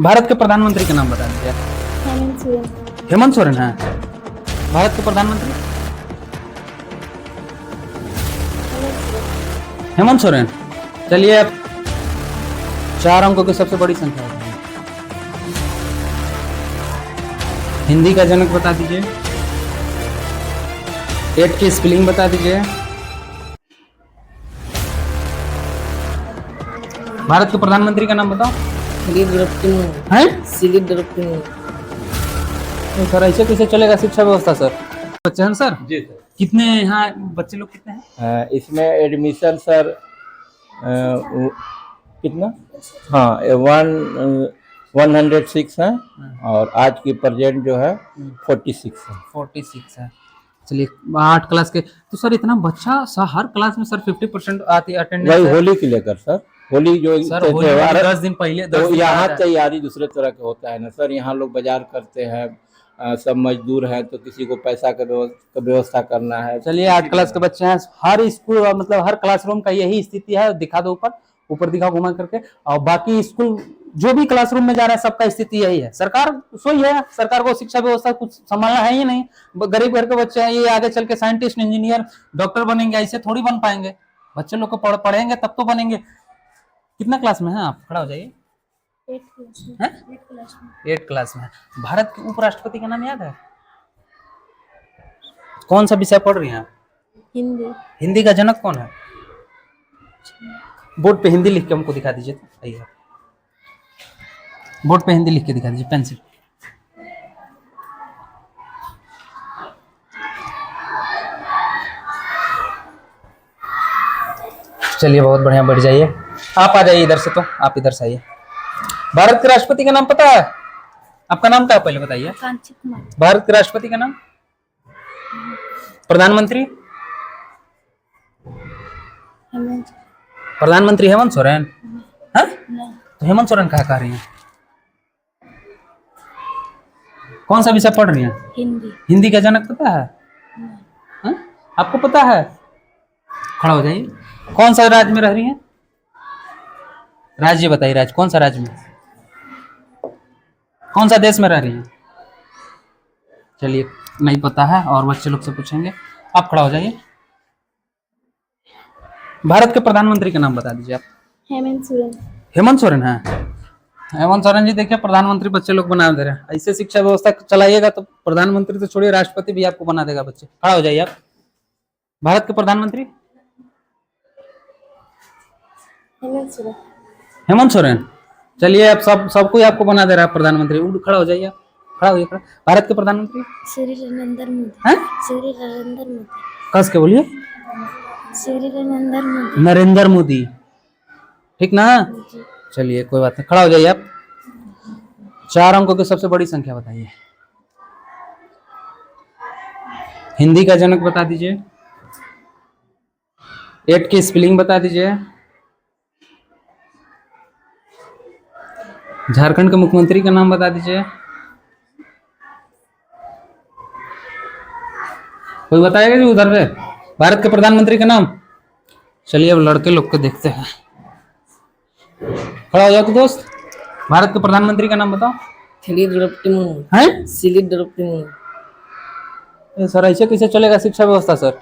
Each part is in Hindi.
भारत के प्रधानमंत्री का नाम बता दीजिए। हेमंत सोरेन। हेमंत सोरेन है भारत के प्रधानमंत्री। हेमंत सोरेन। चलिए अब 4 अंकों की सबसे बड़ी संख्या बताइए। हिंदी का जनक बता दीजिए। 8 की स्पेलिंग बता दीजिए। भारत के प्रधानमंत्री का नाम बताओ। हैं? तो सर ऐसे कैसे चलेगा शिक्षा व्यवस्था सर? बच्चे हैं सर? जी सर। कितने यहाँ बच्चे लोग कितने हैं? इसमें एडमिशन सर कितना, हाँ 106 है और आज की प्रेजेंट जो है 46 है। 46 है। चलिए 8 क्लास के तो सर इतना बच्चा हर क्लास में सर 50% आती है अटेंडेंस। वही होली के लेकर सर, होली जो सर होली 10 दिन पहले तो यहाँ तैयारी दूसरे तरह का होता है ना सर। यहाँ लोग बाजार करते हैं, सब मजदूर हैं, तो किसी को पैसा का व्यवस्था करना है। चलिए 8 क्लास के बच्चे हैं। हर स्कूल मतलब हर क्लासरूम का यही स्थिति है। दिखा दो ऊपर दिखाओ घुमा करके। और बाकी स्कूल जो भी क्लासरूम में जा रहा है सबका स्थिति यही है। सरकार सोई है, सरकार को शिक्षा व्यवस्था कुछ संभालना है ही नहीं। गरीब घर के बच्चे हैं, ये आगे चल के साइंटिस्ट, इंजीनियर, डॉक्टर बनेंगे, ऐसे थोड़ी बन पाएंगे। बच्चे लोग को पढ़ेंगे तब तो बनेंगे। कितना क्लास में है आप? खड़ा हो जाइए। 8 क्लास में। भारत के उपराष्ट्रपति का नाम याद है? कौन सा विषय पढ़ रही हैं आप? हिंदी। हिंदी का जनक कौन है? बोर्ड पे हिंदी लिख के हमको दिखा दीजिए। आइए बोर्ड पे हिंदी लिख के दिखा दीजिए पेन से। चलिए बहुत बढ़िया, बढ़ जाइए। आप आ जाइए इधर से, तो आप इधर से आइए। भारत के राष्ट्रपति का नाम पता है? आपका नाम क्या है पहले बताइए। कांची कुमार। भारत के राष्ट्रपति का नाम? प्रधानमंत्री? हेमंत। प्रधानमंत्री हेमंत सोरेन है? तो हेमंत सोरेन कहा कह रही हैं? कौन सा विषय पढ़ रही हैं? हिंदी। हिंदी का जनक पता है? है? आपको पता है? खड़ा हो जाइए। कौन सा राज्य में रह रही हैं? राज्य बताइए। राज्य कौन सा राज्य में, कौन सा देश में रह रही हैं? चलिए नहीं पता है और बच्चे लोग से पूछेंगे। आप खड़ा हो जाइए। भारत के प्रधानमंत्री का नाम बता दीजिए आप। हेमंत सोरेन। हेमंत सोरेन है? हेमंत सोरेन जी देखिए प्रधानमंत्री बच्चे लोग बना दे रहे हैं। ऐसे शिक्षा व्यवस्था चलाइएगा तो प्रधानमंत्री तो छोड़िए, राष्ट्रपति भी आपको बना देगा बच्चे। खड़ा हो जाइए आप। भारत के प्रधानमंत्री हेमंत सोरेन। हेमंत सोरेन। चलिए अब सबको ही आपको बना दे रहा है प्रधानमंत्री। खड़ा हो जाइए आप। खड़ा होइए। भारत के प्रधानमंत्री श्री नरेंद्र मोदी। हैं? श्री नरेंद्र मोदी। कस के बोलिए। श्री नरेंद्र मोदी। नरेंद्र मोदी, ठीक ना? चलिए कोई बात नहीं, खड़ा हो जाइए आप। 4 अंकों की सबसे बड़ी संख्या बताइए। हिंदी का जनक बता दीजिए। 8 की स्पेलिंग बता दीजिए। झारखंड के मुख्यमंत्री का नाम बता दीजिए। कोई बताएगा जी उधर से? भारत के प्रधानमंत्री का नाम? चलिए अब लड़के लोग को देखते हैं। खड़ा हो जाओ तो दोस्त। भारत के प्रधानमंत्री का नाम बताओ। हैं? सर ऐसे कैसे चलेगा शिक्षा व्यवस्था सर?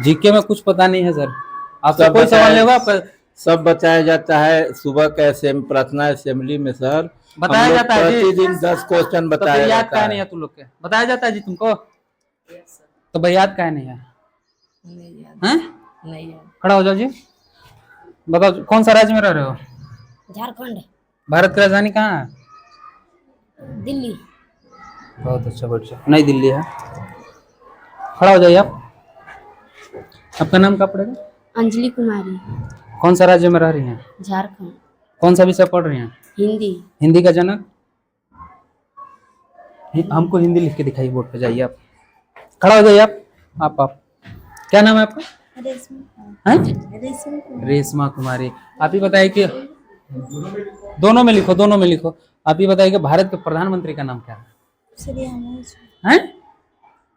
जीके में कुछ पता नहीं है सर। आपसे कोई सवाल नहीं होगा? सब बताया जाता है सुबह के प्रार्थना असेंबली में सर। बताया जाता है जी। प्रतिदिन 10 क्वेश्चन तो बताया याद जाता क्या है। नहीं है तुम लोग के? बताया जाता है जी तुमको? तो भाई याद क्या नहीं है? हैं? खड़ा हो जाओ जी। बताओ कौन सा राज्य में रह रहे हो? झारखंड। भारत की राजधानी कहाँ है? दिल्ली। बहुत अच्छा, बढ़िया। नई दिल्ली है। खड़ा हो जाइए आप। आपका नाम क्या पड़ेगा? अंजलि कुमारी। कौन सा राज्य में रह रही हैं? झारखंड। कौन सा विषय पढ़ रही हैं? हिंदी। हिंदी का जनक? हमको हिंदी लिख के दिखाइए बोर्ड पे। जाइए आप। खड़ा हो जाइए आप। क्या नाम है आपका? रेशमा कुमारी। आप ही बताइए कि दोनों में लिखो। आप ही बताइए कि भारत के प्रधानमंत्री का नाम क्या है?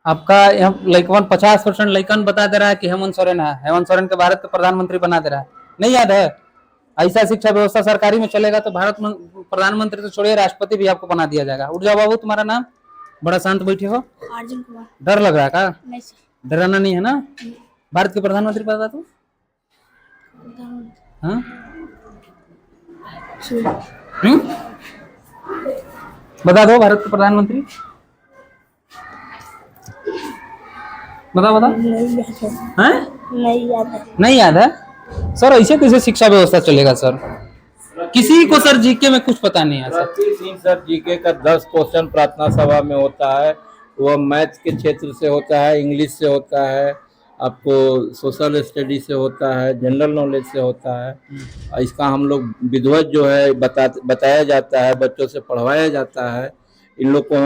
आपका यहाँ लइकन 50% लइकन बता दे रहा है कि हेमंत सोरेन है। हेमंत सोरेन के भारत के प्रधानमंत्री बना दे रहा है। नहीं याद है? ऐसा शिक्षा व्यवस्था सरकारी में चलेगा तो प्रधानमंत्री तो छोड़िए, राष्ट्रपति भी आपको बना दिया जाएगा। उठ जाओ बाबू, तुम्हारा नाम? बड़ा शांत बैठे हो, अर्जुन कुमार। डर लग रहा है का? नहीं सर। डराना नहीं है ना? भारत के प्रधानमंत्री पता तुम? हाँ? बता दो, भारत के प्रधानमंत्री बताओ बताओ। नहीं याद है। नहीं याद है सर? ऐसे कैसे शिक्षा व्यवस्था चलेगा सर? किसी को सर जीके में कुछ पता नहीं है सर। प्रति दिन सर जीके का 10 क्वेश्चन प्रार्थना सभा में होता है। वह मैथ के क्षेत्र से होता है, इंग्लिश से होता है, आपको सोशल स्टडी से होता है, जनरल नॉलेज से होता है। इसका हम लोग विधिवत जो है बताया जाता है, बच्चों से पढ़वाया जाता है। इन लोग को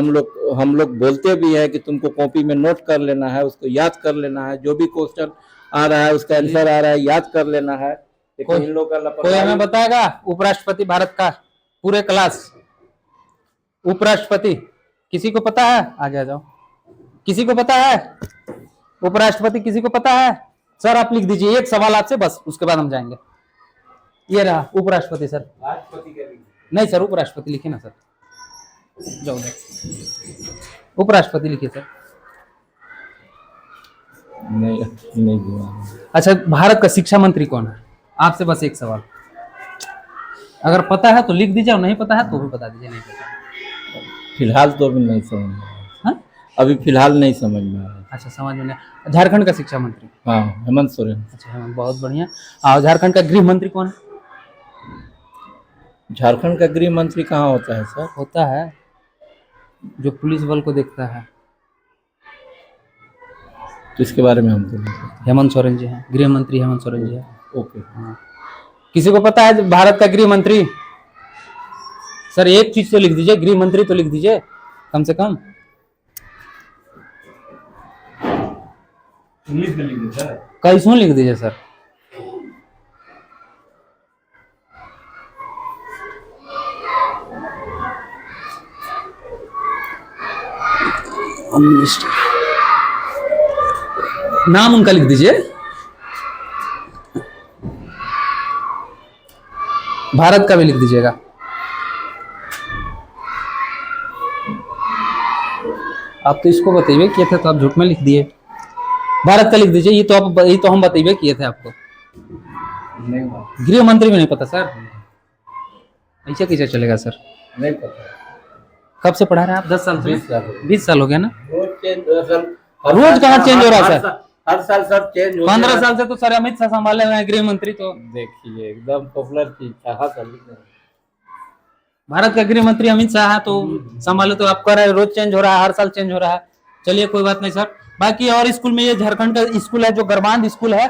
हम लोग बोलते भी है कि तुमको कॉपी में नोट कर लेना है, उसको याद कर लेना है, जो भी क्वेश्चन आ रहा है उसका आंसर आ रहा है याद कर लेना है। लेकिन इन लोग का कोई हमें बताएगा उपराष्ट्रपति भारत का पूरे क्लास? उपराष्ट्रपति किसी को पता है? आगे आ जाओ। किसी को पता है उपराष्ट्रपति? किसी को पता है? सर आप लिख दीजिए एक सवाल आपसे, बस उसके बाद हम जाएंगे। ये रहा उपराष्ट्रपति सर। राष्ट्रपति नहीं सर, उपराष्ट्रपति लिखिए ना सर। जाओ उपराष्ट्रपति लिखिए सर। नहीं। अच्छा, भारत का शिक्षा मंत्री कौन है? आपसे बस एक सवाल, अगर पता है तो लिख दीजिए और नहीं पता है तो भी बता दीजिए। नहीं पता फिलहाल तो अभी नहीं समझ में आया। हाँ? अभी फिलहाल नहीं समझ में आया। अच्छा, समझ में नहीं। झारखंड का शिक्षा मंत्री? हाँ, हेमंत सोरेन। अच्छा हेमंत, बहुत बढ़िया। और झारखंड का गृह मंत्री कौन है? झारखंड का गृह मंत्री कहाँ होता है सर? होता है जो पुलिस बल को देखता है। तो इसके बारे में हमको नहीं पता। हेमंत सोरेन जी हैं, गृह मंत्री हेमंत सोरेन जी हैं। ओके। हाँ। किसी को पता है भारत का गृह मंत्री? सर एक चीज तो लिख दीजिए, गृह मंत्री तो लिख दीजिए कम से कम। इंग्लिश में लिख दीजिए सर। कैसों लिख दीजिए सर। नाम उनका लिख दीजिए। भारत का भी लिख दीजिएगा। आप तो इसको बताइए किए थे तो आप झूठ में लिख दिए। भारत का लिख दीजिए। ये तो हम बताइए किए थे आपको। नहीं, गृह मंत्री भी नहीं पता सर? ऐसा कैसे चलेगा सर? नहीं पता। कब से पढ़ा रहे हैं आप? 10 साल से? 20 साल हो गया ना? रोज कहाँ चेंज हो रहा है सर? हर साल सर चेंज हो 15 साल से तो सर अमित शाह संभाले हुए हैं गृह मंत्री। तो देखिए एकदम पॉपुलर चीज था सर। भारत का गृह मंत्री अमित शाह है तो संभाले। तो आप कह रहे हैं रोज चेंज हो रहा है, हर साल चेंज हो रहा है। चलिए कोई बात नहीं सर। बाकी और स्कूल में ये झारखंड का स्कूल है जो गरबांध स्कूल है,